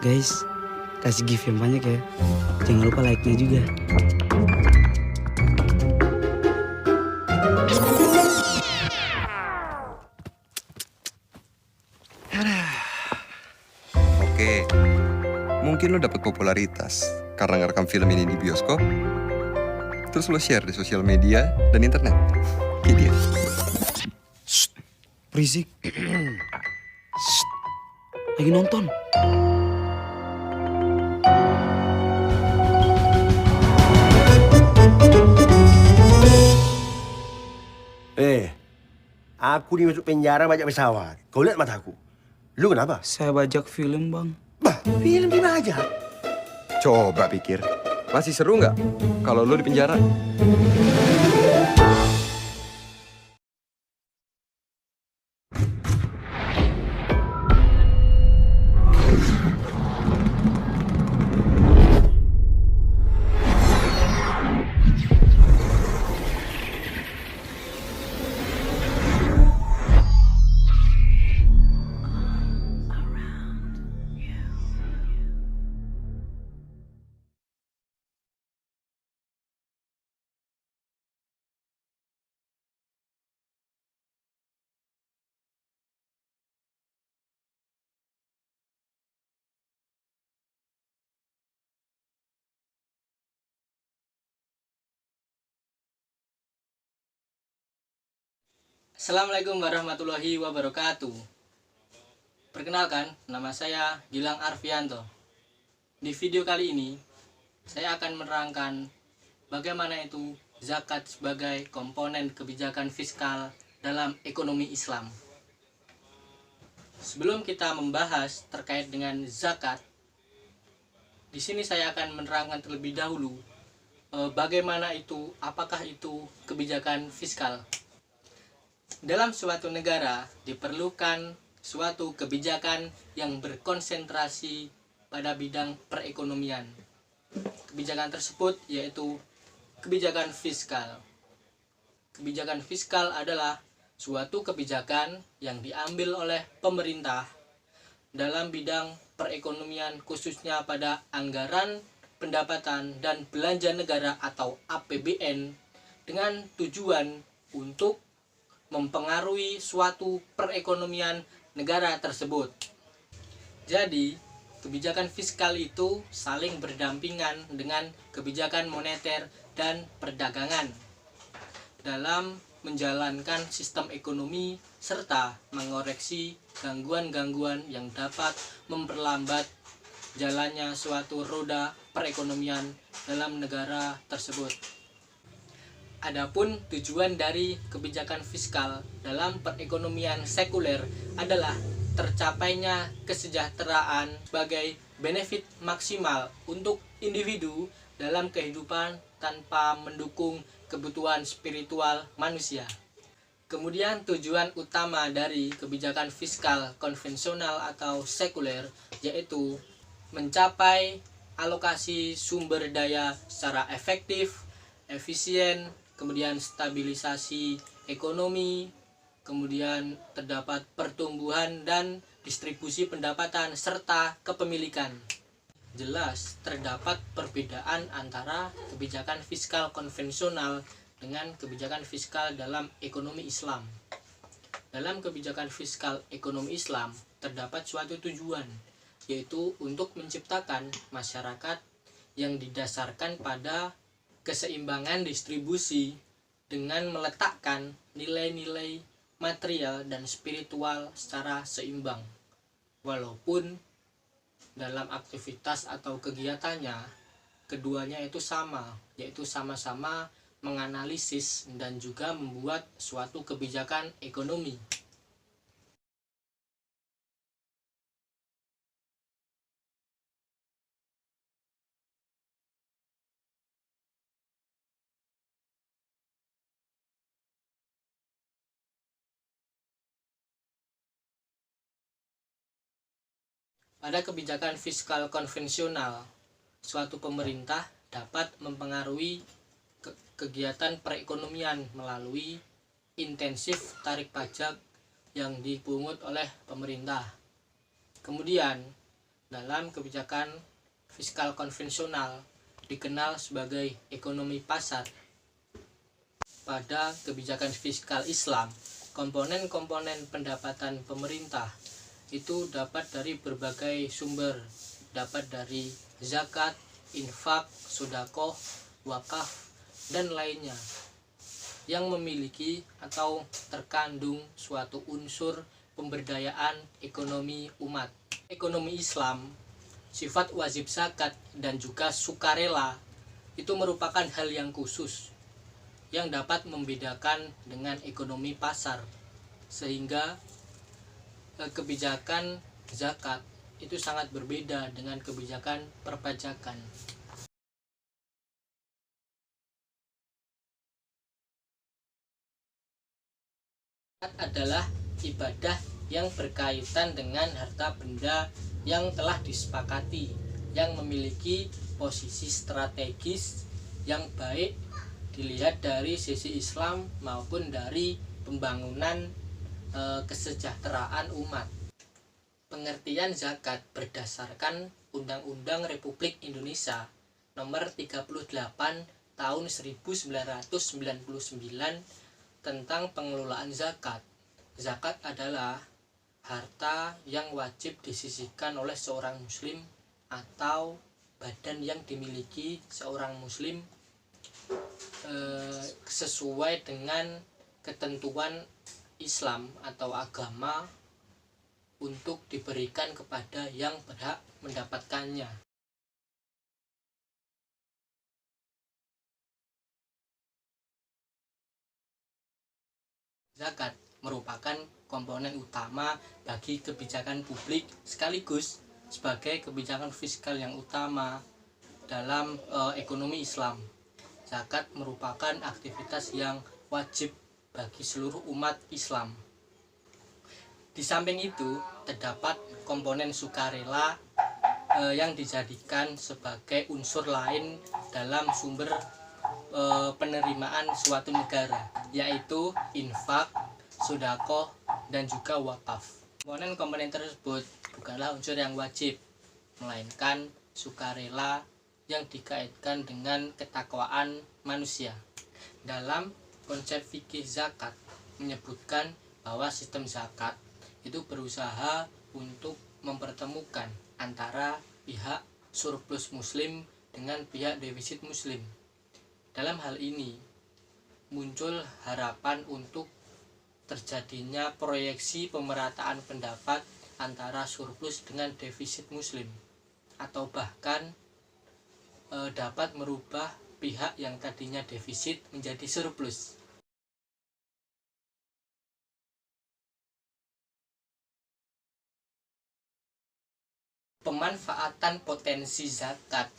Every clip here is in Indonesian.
Guys, kasih gift yang banyak ya. Jangan lupa like-nya juga. Oke, mungkin lo dapet popularitas karena ngerekam film ini di bioskop, terus lo share di sosial media dan internet. Kayak dia. Berisik. Shh. Lagi nonton. Aku ni masuk penjara bajak pesawat. Kau lihat mataku. Lu kenapa? Saya bajak film, Bang. Bah, film dibajak. Coba pikir, masih seru nggak kalau lo di penjara? Assalamualaikum warahmatullahi wabarakatuh. Perkenalkan, nama saya Gilang Arfianto. Di video kali ini, saya akan menerangkan bagaimana itu zakat sebagai komponen kebijakan fiskal dalam ekonomi Islam. Sebelum kita membahas terkait dengan zakat, di sini saya akan menerangkan terlebih dahulu bagaimana itu, apakah itu kebijakan fiskal. Dalam suatu negara diperlukan suatu kebijakan yang berkonsentrasi pada bidang perekonomian. Kebijakan tersebut yaitu kebijakan fiskal. Kebijakan fiskal adalah suatu kebijakan yang diambil oleh pemerintah dalam bidang perekonomian, khususnya pada anggaran pendapatan dan belanja negara atau APBN, dengan tujuan untuk mempengaruhi suatu perekonomian negara tersebut. Jadi, kebijakan fiskal itu saling berdampingan dengan kebijakan moneter dan perdagangan dalam menjalankan sistem ekonomi serta mengoreksi gangguan-gangguan yang dapat memperlambat jalannya suatu roda perekonomian dalam negara tersebut. Adapun tujuan dari kebijakan fiskal dalam perekonomian sekuler adalah tercapainya kesejahteraan sebagai benefit maksimal untuk individu dalam kehidupan tanpa mendukung kebutuhan spiritual manusia. Kemudian tujuan utama dari kebijakan fiskal konvensional atau sekuler yaitu mencapai alokasi sumber daya secara efektif, efisien, kemudian stabilisasi ekonomi, kemudian terdapat pertumbuhan dan distribusi pendapatan serta kepemilikan. Jelas terdapat perbedaan antara kebijakan fiskal konvensional dengan kebijakan fiskal dalam ekonomi Islam. Dalam kebijakan fiskal ekonomi Islam terdapat suatu tujuan, yaitu untuk menciptakan masyarakat yang didasarkan pada keseimbangan distribusi dengan meletakkan nilai-nilai material dan spiritual secara seimbang. Walaupun dalam aktivitas atau kegiatannya keduanya itu sama, yaitu sama-sama menganalisis dan juga membuat suatu kebijakan ekonomi. Pada kebijakan fiskal konvensional, suatu pemerintah dapat mempengaruhi kegiatan perekonomian melalui intensif tarik pajak yang dipungut oleh pemerintah. Kemudian, Dalam kebijakan fiskal konvensional dikenal sebagai ekonomi pasar. Pada kebijakan fiskal Islam, komponen-komponen pendapatan pemerintah itu dapat dari berbagai sumber, dapat dari zakat, infak, sedekah, wakaf, dan lainnya, yang memiliki atau terkandung suatu unsur pemberdayaan ekonomi umat. Ekonomi Islam, sifat wajib zakat dan juga sukarela itu merupakan hal yang khusus yang dapat membedakan dengan ekonomi pasar, sehingga kebijakan zakat itu sangat berbeda dengan kebijakan perpajakan. Zakat adalah ibadah yang berkaitan dengan harta benda yang telah disepakati, yang memiliki posisi strategis yang baik dilihat dari sisi Islam maupun dari pembangunan kesejahteraan umat. Pengertian zakat berdasarkan Undang-Undang Republik Indonesia Nomor 38 Tahun 1999 tentang pengelolaan zakat. Zakat adalah harta yang wajib disisihkan oleh seorang muslim atau badan yang dimiliki seorang muslim sesuai dengan ketentuan Islam atau agama untuk diberikan kepada yang berhak mendapatkannya. Zakat merupakan komponen utama bagi kebijakan publik sekaligus sebagai kebijakan fiskal yang utama dalam ekonomi Islam. Zakat merupakan aktivitas yang wajib bagi seluruh umat Islam. Di samping itu, terdapat komponen sukarela yang dijadikan sebagai unsur lain dalam sumber penerimaan suatu negara, yaitu infak, sedekah, dan juga wakaf. Komponen-komponen tersebut bukanlah unsur yang wajib, melainkan sukarela yang dikaitkan dengan ketakwaan manusia. Dalam konsep fikih zakat menyebutkan bahwa sistem zakat itu berusaha untuk mempertemukan antara pihak surplus muslim dengan pihak defisit muslim. Dalam hal ini muncul harapan untuk terjadinya proyeksi pemerataan pendapat antara surplus dengan defisit muslim, atau bahkan dapat merubah pihak yang tadinya defisit menjadi surplus. Pemanfaatan potensi zakat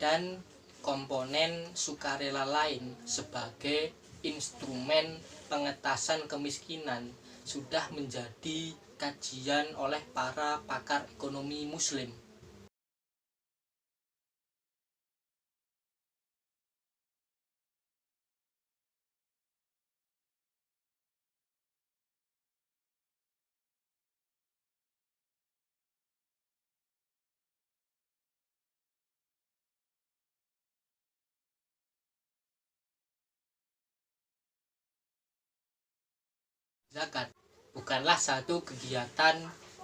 dan komponen sukarela lain sebagai instrumen pengentasan kemiskinan sudah menjadi kajian oleh para pakar ekonomi muslim. Zakat bukanlah satu kegiatan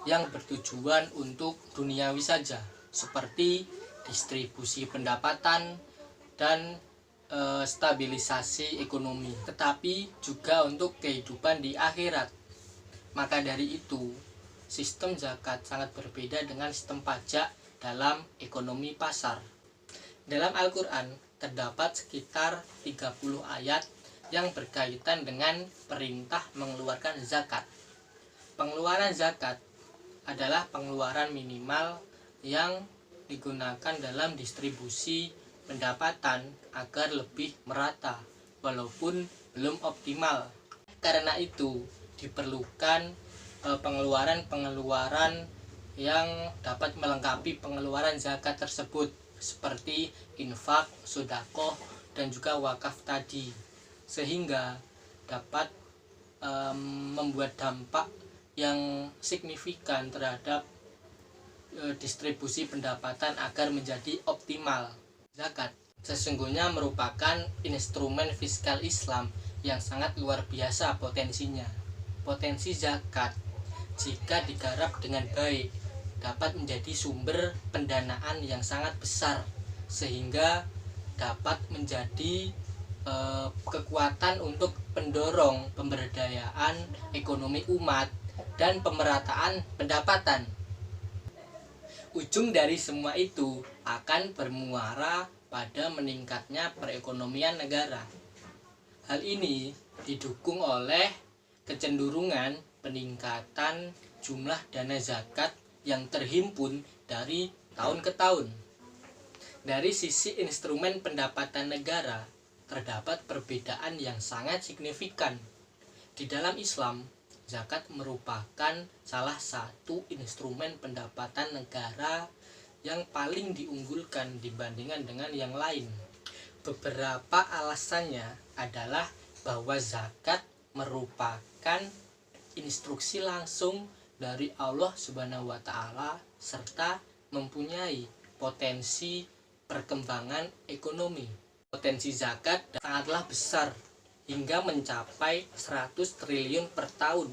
yang bertujuan untuk duniawi saja, seperti distribusi pendapatan dan stabilisasi ekonomi, tetapi juga untuk kehidupan di akhirat. Maka dari itu, sistem zakat sangat berbeda dengan sistem pajak dalam ekonomi pasar. Dalam Al-Quran terdapat sekitar 30 ayat yang berkaitan dengan perintah mengeluarkan zakat. Pengeluaran zakat adalah pengeluaran minimal yang digunakan dalam distribusi pendapatan agar lebih merata, walaupun belum optimal. Karena itu, diperlukan pengeluaran-pengeluaran yang dapat melengkapi pengeluaran zakat tersebut, seperti infak, sedekah, dan juga wakaf tadi, sehingga dapat membuat dampak yang signifikan terhadap distribusi pendapatan agar menjadi optimal. Zakat sesungguhnya merupakan instrumen fiskal Islam yang sangat luar biasa potensinya. Potensi zakat jika digarap dengan baik dapat menjadi sumber pendanaan yang sangat besar sehingga dapat menjadi kekuatan untuk pendorong pemberdayaan ekonomi umat dan pemerataan pendapatan. Ujung dari semua itu akan bermuara pada meningkatnya perekonomian negara. Hal ini didukung oleh kecenderungan peningkatan jumlah dana zakat yang terhimpun dari tahun ke tahun. Dari sisi instrumen pendapatan negara, terdapat perbedaan yang sangat signifikan. Di dalam Islam, zakat merupakan salah satu instrumen pendapatan negara yang paling diunggulkan dibandingkan dengan yang lain. Beberapa alasannya adalah bahwa zakat merupakan instruksi langsung dari Allah Subhanahu wa taala serta mempunyai potensi perkembangan ekonomi. Potensi zakat sangatlah besar hingga mencapai 100 triliun per tahun.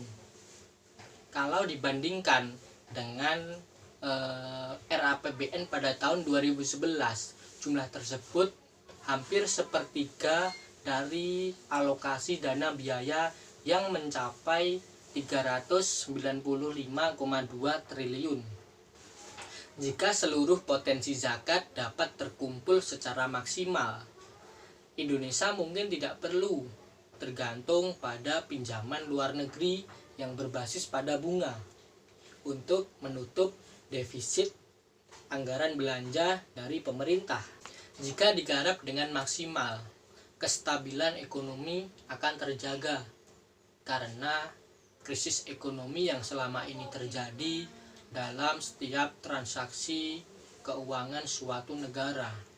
Kalau dibandingkan dengan RAPBN pada tahun 2011, jumlah tersebut hampir sepertiga dari alokasi dana biaya yang mencapai 395,2 triliun. Jika seluruh potensi zakat dapat terkumpul secara maksimal, Indonesia mungkin tidak perlu tergantung pada pinjaman luar negeri yang berbasis pada bunga untuk menutup defisit anggaran belanja dari pemerintah. Jika digarap dengan maksimal, kestabilan ekonomi akan terjaga karena krisis ekonomi yang selama ini terjadi dalam setiap transaksi keuangan suatu negara.